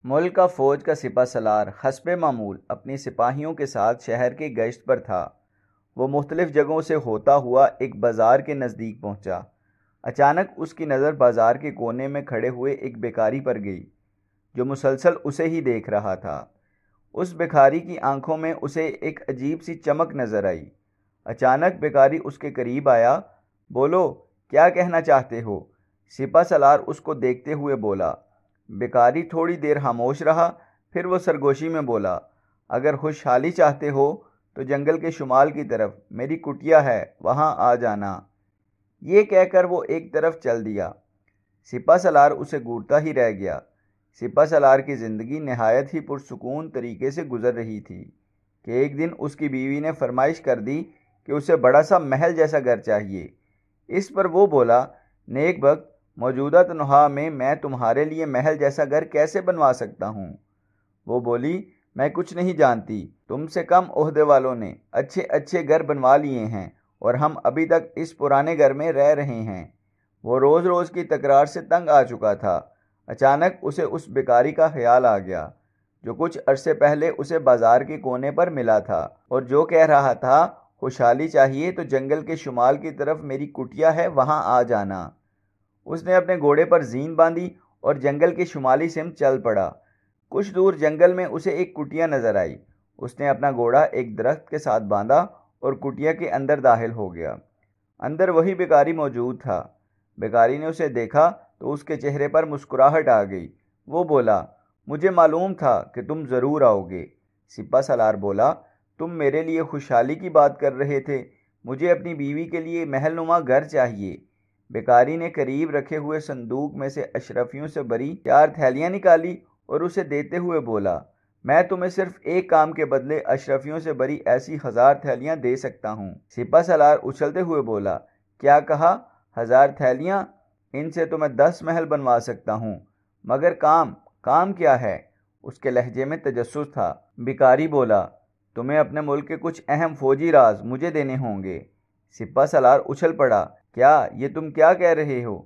ملک کا فوج کا سپہ سالار حسب معمول اپنی سپاہیوں کے ساتھ شہر کی گشت پر تھا۔ وہ مختلف جگہوں سے ہوتا ہوا ایک بازار کے نزدیک پہنچا۔ اچانک اس کی نظر بازار کے کونے میں کھڑے ہوئے ایک بھکاری پر گئی جو مسلسل اسے ہی دیکھ رہا تھا۔ اس بھکاری کی آنکھوں میں اسے ایک عجیب سی چمک نظر آئی۔ اچانک بھکاری اس کے قریب آیا۔ بولو، کیا کہنا چاہتے ہو؟ سپہ سالار اس کو دیکھتے ہوئے بولا۔ بھکاری تھوڑی دیر خاموش رہا، پھر وہ سرگوشی میں بولا، اگر خوشحالی چاہتے ہو تو جنگل کے شمال کی طرف میری کٹیا ہے، وہاں آ جانا۔ یہ کہہ کر وہ ایک طرف چل دیا۔ سپہ سالار اسے گھورتا ہی رہ گیا۔ سپہ سالار کی زندگی نہایت ہی پرسکون طریقے سے گزر رہی تھی کہ ایک دن اس کی بیوی نے فرمائش کر دی کہ اسے بڑا سا محل جیسا گھر چاہیے۔ اس پر وہ بولا، نیک بخت، موجودہ تنخواہ میں تمہارے لیے محل جیسا گھر کیسے بنوا سکتا ہوں؟ وہ بولی، میں کچھ نہیں جانتی، تم سے کم عہدے والوں نے اچھے اچھے گھر بنوا لیے ہیں اور ہم ابھی تک اس پرانے گھر میں رہ رہے ہیں۔ وہ روز روز کی تکرار سے تنگ آ چکا تھا۔ اچانک اسے اس بھکاری کا خیال آ گیا جو کچھ عرصے پہلے اسے بازار کے کونے پر ملا تھا اور جو کہہ رہا تھا، خوشحالی چاہیے تو جنگل کے شمال کی طرف میری کٹیا ہے، وہاں آ جانا۔ اس نے اپنے گھوڑے پر زین باندھی اور جنگل کے شمالی سمت چل پڑا۔ کچھ دور جنگل میں اسے ایک کٹیا نظر آئی۔ اس نے اپنا گھوڑا ایک درخت کے ساتھ باندھا اور کٹیا کے اندر داخل ہو گیا۔ اندر وہی بھکاری موجود تھا۔ بھکاری نے اسے دیکھا تو اس کے چہرے پر مسکراہٹ آ گئی۔ وہ بولا، مجھے معلوم تھا کہ تم ضرور آؤ گے۔ سپہ سالار بولا، تم میرے لیے خوشحالی کی بات کر رہے تھے، مجھے اپنی بیوی کے لیے محل نما گھر چاہیے۔ بھکاری نے قریب رکھے ہوئے صندوق میں سے اشرفیوں سے بھری 4 تھیلیاں نکالی اور اسے دیتے ہوئے بولا، میں تمہیں صرف ایک کام کے بدلے اشرفیوں سے بھری ایسی 1000 تھیلیاں دے سکتا ہوں۔ سپہ سالار اچھلتے ہوئے بولا، کیا کہا؟ 1000 تھیلیاں؟ ان سے تو میں 10 محل بنوا سکتا ہوں، مگر کام کیا ہے؟ اس کے لہجے میں تجسس تھا۔ بھکاری بولا، تمہیں اپنے ملک کے کچھ اہم فوجی راز مجھے دینے ہوں گے۔ سپہ سالار اچھل پڑا، یہ تم کیا کہہ رہے ہو؟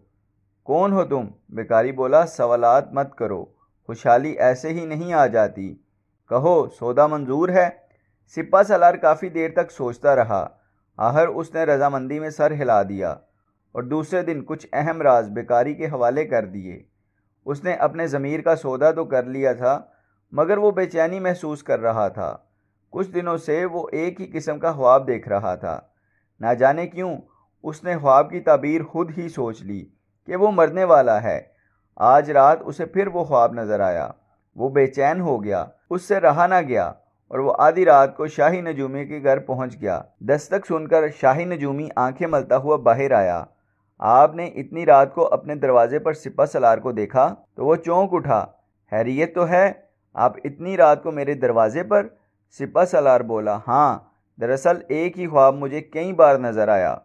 کون ہو تم؟ بھکاری بولا، سوالات مت کرو، خوشحالی ایسے ہی نہیں آ جاتی، کہو سودا منظور ہے؟ سپہ سالار کافی دیر تک سوچتا رہا، آخر اس نے رضامندی میں سر ہلا دیا اور دوسرے دن کچھ اہم راز بھکاری کے حوالے کر دیے۔ اس نے اپنے ضمیر کا سودا تو کر لیا تھا، مگر وہ بے چینی محسوس کر رہا تھا۔ کچھ دنوں سے وہ ایک ہی قسم کا خواب دیکھ رہا تھا۔ نہ جانے کیوں اس نے خواب کی تعبیر خود ہی سوچ لی کہ وہ مرنے والا ہے۔ آج رات اسے پھر وہ خواب نظر آیا۔ وہ بے چین ہو گیا، اس سے رہا نہ گیا اور وہ آدھی رات کو شاہی نجومی کے گھر پہنچ گیا۔ دستک سن کر شاہی نجومی آنکھیں ملتا ہوا باہر آیا۔ آپ نے اتنی رات کو اپنے دروازے پر سپہ سالار کو دیکھا تو وہ چونک اٹھا، خیریت تو ہے؟ آپ اتنی رات کو میرے دروازے پر؟ سپہ سالار بولا، ہاں، دراصل ایک ہی خواب مجھے کئی بار نظر آیا،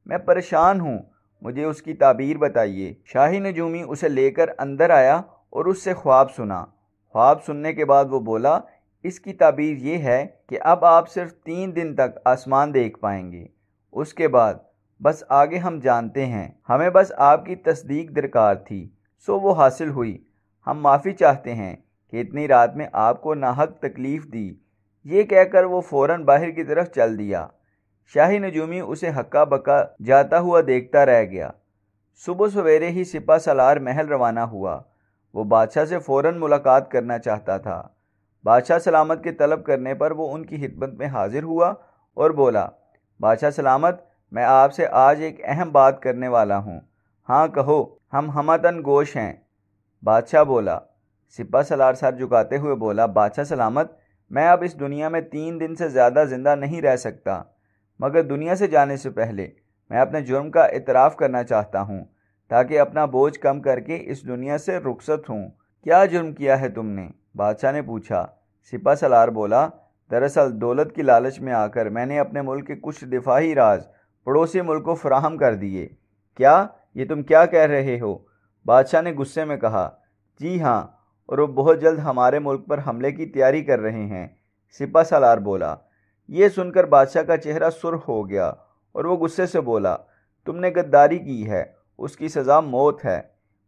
میں پریشان ہوں، مجھے اس کی تعبیر بتائیے۔ شاہی نجومی اسے لے کر اندر آیا اور اس سے خواب سنا۔ خواب سننے کے بعد وہ بولا، اس کی تعبیر یہ ہے کہ اب آپ صرف 3 دن تک آسمان دیکھ پائیں گے، اس کے بعد بس آگے ہم جانتے ہیں، ہمیں بس آپ کی تصدیق درکار تھی، سو وہ حاصل ہوئی۔ ہم معافی چاہتے ہیں کہ اتنی رات میں آپ کو ناحق تکلیف دی۔ یہ کہہ کر وہ فوراً باہر کی طرف چل دیا۔ شاہی نجومی اسے ہکا بکا جاتا ہوا دیکھتا رہ گیا۔ صبح سویرے ہی سپہ سالار محل روانہ ہوا۔ وہ بادشاہ سے فوراً ملاقات کرنا چاہتا تھا۔ بادشاہ سلامت کے طلب کرنے پر وہ ان کی خدمت میں حاضر ہوا اور بولا، بادشاہ سلامت، میں آپ سے آج ایک اہم بات کرنے والا ہوں۔ ہاں کہو، ہم ہمتن گوش ہیں۔ بادشاہ بولا۔ سپہ سالار سر جھکاتے ہوئے بولا، بادشاہ سلامت، میں اب اس دنیا میں 3 دن سے زیادہ زندہ نہیں رہ سکتا، مگر دنیا سے جانے سے پہلے میں اپنے جرم کا اعتراف کرنا چاہتا ہوں تاکہ اپنا بوجھ کم کر کے اس دنیا سے رخصت ہوں۔ کیا جرم کیا ہے تم نے؟ بادشاہ نے پوچھا۔ سپہ سالار بولا، دراصل دولت کی لالچ میں آ کر میں نے اپنے ملک کے کچھ دفاعی راز پڑوسی ملک کو فراہم کر دیے۔ کیا؟ یہ تم کیا کہہ رہے ہو؟ بادشاہ نے غصے میں کہا، جی ہاں، اور وہ بہت جلد ہمارے ملک پر حملے کی تیاری کر رہے ہیں۔ سپہ سالار بولا۔ یہ سن کر بادشاہ کا چہرہ سرخ ہو گیا اور وہ غصے سے بولا، تم نے غداری کی ہے، اس کی سزا موت ہے۔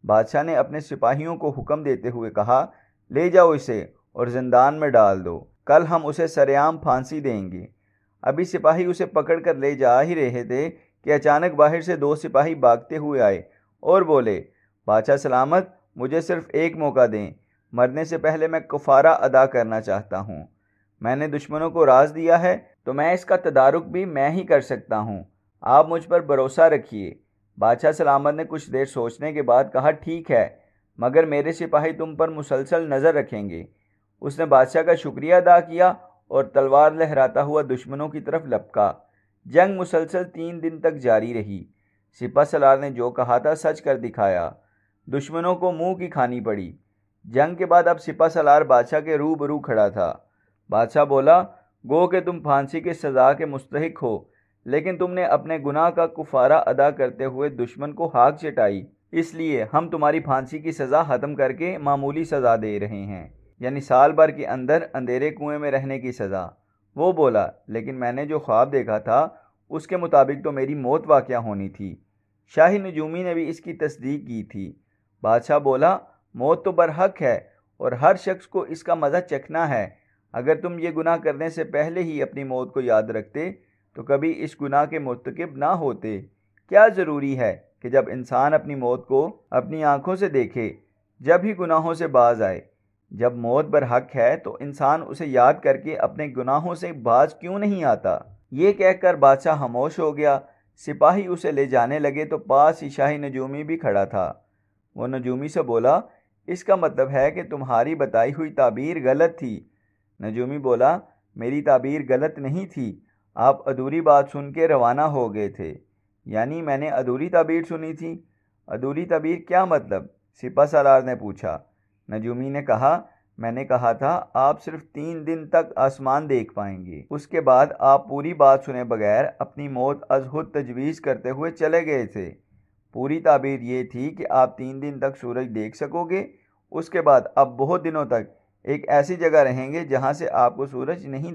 بادشاہ نے اپنے سپاہیوں کو حکم دیتے ہوئے کہا، لے جاؤ اسے اور زندان میں ڈال دو، کل ہم اسے سرعام پھانسی دیں گے۔ ابھی سپاہی اسے پکڑ کر لے جا ہی رہے تھے کہ اچانک باہر سے 2 سپاہی بھاگتے ہوئے آئے اور بولے، بادشاہ سلامت، مجھے صرف ایک موقع دیں، مرنے سے پہلے میں کفارہ ادا کرنا چاہتا ہوں۔ میں نے دشمنوں کو راز دیا ہے تو میں اس کا تدارک بھی میں ہی کر سکتا ہوں، آپ مجھ پر بھروسہ رکھیے۔ بادشاہ سلامت نے کچھ دیر سوچنے کے بعد کہا، ٹھیک ہے، مگر میرے سپاہی تم پر مسلسل نظر رکھیں گے۔ اس نے بادشاہ کا شکریہ ادا کیا اور تلوار لہراتا ہوا دشمنوں کی طرف لپکا۔ جنگ مسلسل 3 دن تک جاری رہی۔ سپہ سالار نے جو کہا تھا سچ کر دکھایا، دشمنوں کو منہ کی کھانی پڑی۔ جنگ کے بعد اب سپہ سالار بادشاہ کے روبرو کھڑا تھا۔ بادشاہ بولا، گو کہ تم پھانسی کی سزا کے مستحق ہو، لیکن تم نے اپنے گناہ کا کفارہ ادا کرتے ہوئے دشمن کو ہاک چٹائی، اس لیے ہم تمہاری پھانسی کی سزا ختم کر کے معمولی سزا دے رہے ہیں، یعنی سال بھر کے اندر اندھیرے کنویں میں رہنے کی سزا۔ وہ بولا، لیکن میں نے جو خواب دیکھا تھا اس کے مطابق تو میری موت واقع ہونی تھی۔ شاہی نجومی نے بھی اس کی تصدیق کی تھی۔ بادشاہ بولا، موت تو برحق ہے اور ہر شخص کو اس کا مزہ چکھنا ہے۔ اگر تم یہ گناہ کرنے سے پہلے ہی اپنی موت کو یاد رکھتے تو کبھی اس گناہ کے مرتکب نہ ہوتے۔ کیا ضروری ہے کہ جب انسان اپنی موت کو اپنی آنکھوں سے دیکھے جب ہی گناہوں سے باز آئے؟ جب موت برحق ہے تو انسان اسے یاد کر کے اپنے گناہوں سے باز کیوں نہیں آتا؟ یہ کہہ کر بادشاہ خاموش ہو گیا۔ سپاہی اسے لے جانے لگے تو پاس ہی شاہی نجومی بھی کھڑا تھا۔ وہ نجومی سے بولا، اس کا مطلب ہے کہ تمہاری بتائی ہوئی تعبیر غلط تھی۔ نجومی بولا، میری تعبیر غلط نہیں تھی، آپ ادھوری بات سن کے روانہ ہو گئے تھے۔ یعنی میں نے ادھوری تعبیر سنی تھی؟ ادھوری تعبیر کیا مطلب؟ سپہ سالار نے پوچھا۔ نجومی نے کہا، میں نے کہا تھا آپ صرف 3 دن تک آسمان دیکھ پائیں گے، اس کے بعد آپ پوری بات سنے بغیر اپنی موت از خود تجویز کرتے ہوئے چلے گئے تھے۔ پوری تعبیر یہ تھی کہ آپ 3 دن تک سورج دیکھ سکو گے، اس کے بعد آپ بہت دنوں تک ایک ایسی جگہ رہیں گے جہاں سے آپ کو سورج نہیں